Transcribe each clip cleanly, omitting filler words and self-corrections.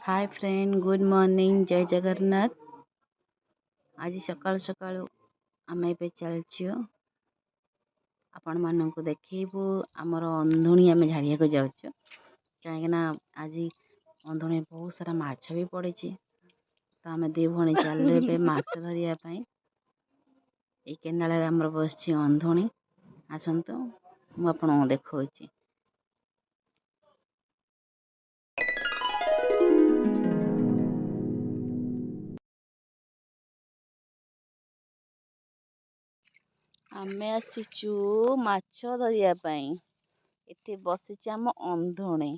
Hi friend, good morning, जय जगन्नाथ। आज सकाल सकाल आम ए चलचु आपण मानक देखू आमर अंधुणी आम झाड़िया को जाऊँ कहीं आज अंधुणी बहुत सारा माछ भी पड़ी तो आम दी भणी चलू ए माछ धरियापी ये केनाल आमर बस अंधुणी आसतु मुझे देखा आमे आसीचु माछ धरियापी इठी बसी आम अंधुणी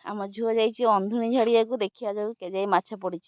आम झुआ जाइए अंधुणी झाड़िया को देखा जाऊ के जाई माछ पड़ी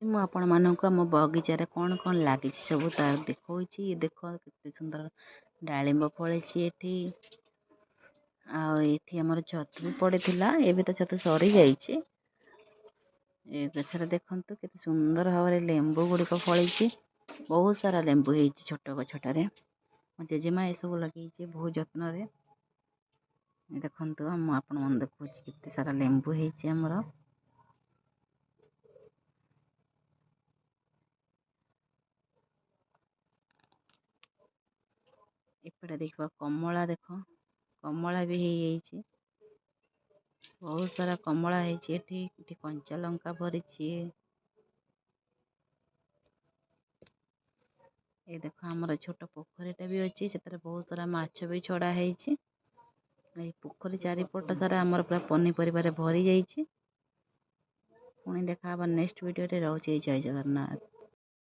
मु आपण मानक आम बगीचार कौन कौन लगी सब तार देखा देख के सुंदर डालिंब फली एठी आमर छतु भी पड़ा एवं तो छतु सरी जाइए गचर देखु के सुंदर भाव में लेंबू गुड़िक फली बहुत सारा लेंबू हो छोट गछटे मो जेजेमा ये सब लगे बहुत जत्न देखु आपण देखा केते सारा लेंबू होमर एपटे देखा कमला देख कमला भी हो बहुत सारा कमला होती कंचा लंका भरी ये देख आमर छोट पोखरीटा भी अच्छी से बहुत सारा माछ भी छड़ा है पोखरी चारिपट सारा आमर पूरा पनीपरिया भरी जाइए पुणी देखा नेक्स्ट वीडियो रे रोचे जय जगन्नाथ।